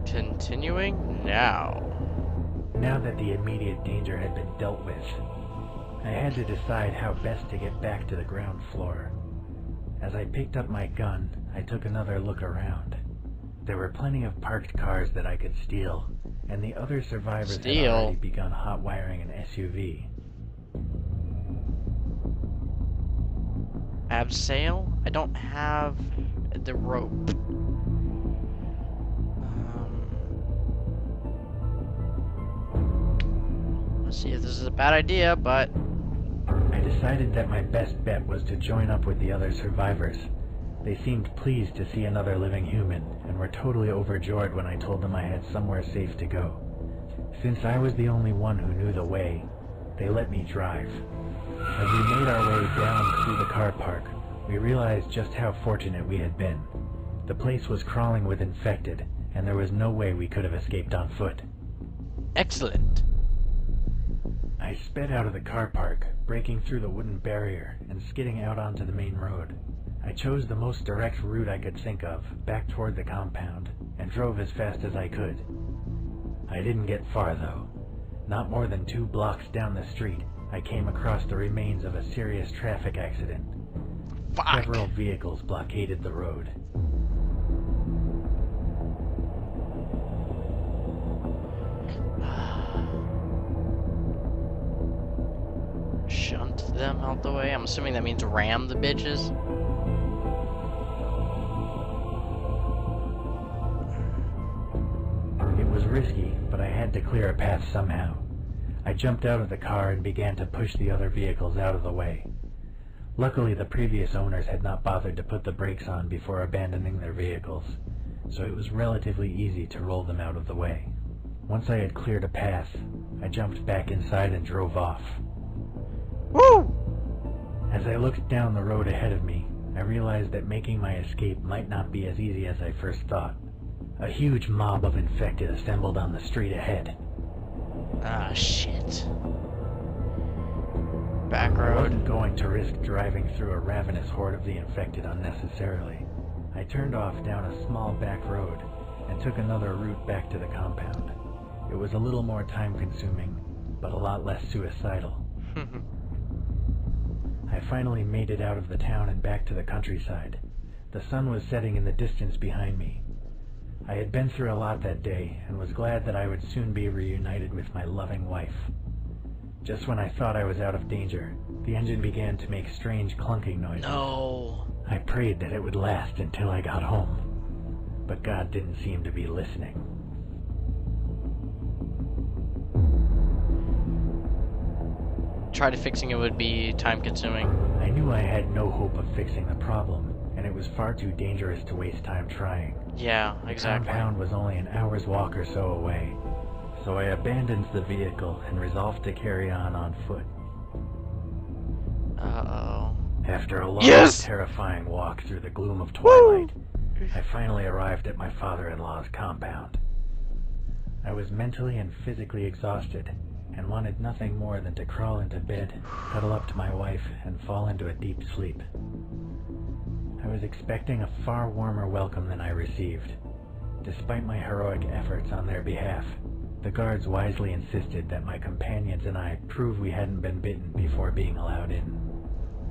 Continuing now. Now that the immediate danger had been dealt with, I had to decide how best to get back to the ground floor. As I picked up my gun, I took another look around. There were plenty of parked cars that I could steal, and the other survivors had already begun hot wiring an SUV. Abseil? I don't have the rope. Let's see if this is a bad idea, but I decided that my best bet was to join up with the other survivors. They seemed pleased to see another living human, and were totally overjoyed when I told them I had somewhere safe to go. Since I was the only one who knew the way, they let me drive. As we made our way down through the car park, we realized just how fortunate we had been. The place was crawling with infected, and there was no way we could have escaped on foot. excellent. I sped out of the car park, breaking through the wooden barrier and skidding out onto the main road. I chose the most direct route I could think of, back toward the compound, and drove as fast as I could. I didn't get far, though. Not more than 2 blocks down the street, I came across the remains of a serious traffic accident. Fuck. Several vehicles blockaded the road. Shunt them out the way. I'm assuming that means ram the bitches. It was risky, but I had to clear a path somehow. I jumped out of the car and began to push the other vehicles out of the way. Luckily, the previous owners had not bothered to put the brakes on before abandoning their vehicles, so it was relatively easy to roll them out of the way. Once I had cleared a path, I jumped back inside and drove off. Woo! As I looked down the road ahead of me, I realized that making my escape might not be as easy as I first thought. A huge mob of infected assembled on the street ahead. Ah, shit. Back I road. wasn't going to risk driving through a ravenous horde of the infected unnecessarily. I turned off down a small back road and took another route back to the compound. It was a little more time-consuming, but a lot less suicidal. I finally made it out of the town and back to the countryside. The sun was setting in the distance behind me. I had been through a lot that day and was glad that I would soon be reunited with my loving wife. Just when I thought I was out of danger, the engine began to make strange clunking noises. No. I prayed that it would last until I got home, but God didn't seem to be listening. Try to fixing it would be time consuming. I knew I had no hope of fixing the problem, and it was far too dangerous to waste time trying. Yeah, exactly. The compound was only an hour's walk or so away, so I abandoned the vehicle and resolved to carry on foot. Uh-oh. After a long, terrifying walk through the gloom of twilight, I finally arrived at my father-in-law's compound. I was mentally and physically exhausted, and wanted nothing more than to crawl into bed, cuddle up to my wife, and fall into a deep sleep. I was expecting a far warmer welcome than I received. Despite my heroic efforts on their behalf, the guards wisely insisted that my companions and I prove we hadn't been bitten before being allowed in.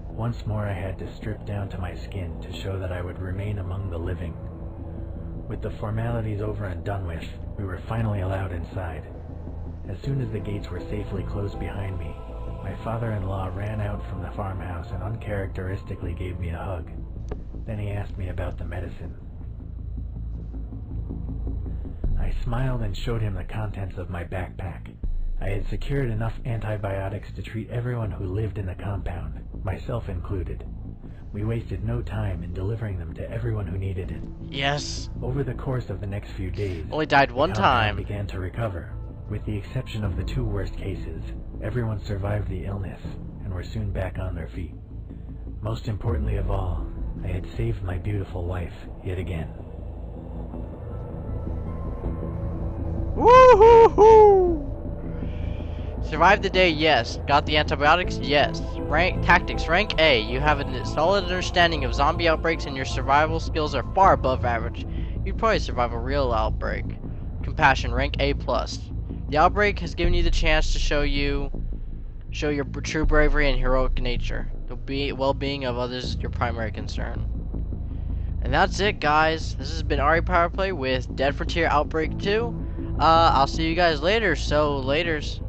Once more I had to strip down to my skin to show that I would remain among the living. With the formalities over and done with, we were finally allowed inside. As soon as the gates were safely closed behind me, my father-in-law ran out from the farmhouse and uncharacteristically gave me a hug. Then he asked me about the medicine. I smiled and showed him the contents of my backpack. I had secured enough antibiotics to treat everyone who lived in the compound, myself included. We wasted no time in delivering them to everyone who needed it. Yes. Over the course of the next few days, Only died one the compound time. began to recover. With the exception of the 2 worst cases, everyone survived the illness and were soon back on their feet. Most importantly of all, I had saved my beautiful wife yet again. Woo-hoo-hoo! Survived the day, yes. Got the antibiotics, yes. Tactics, rank A. You have a solid understanding of zombie outbreaks and your survival skills are far above average. You'd probably survive a real outbreak. compassion, rank A+. The Outbreak has given you the chance to show your true bravery and heroic nature. The well-being of others your primary concern. And that's it, guys. This has been Ari Powerplay with Dead Frontier Outbreak 2. I'll see you guys later, so laters.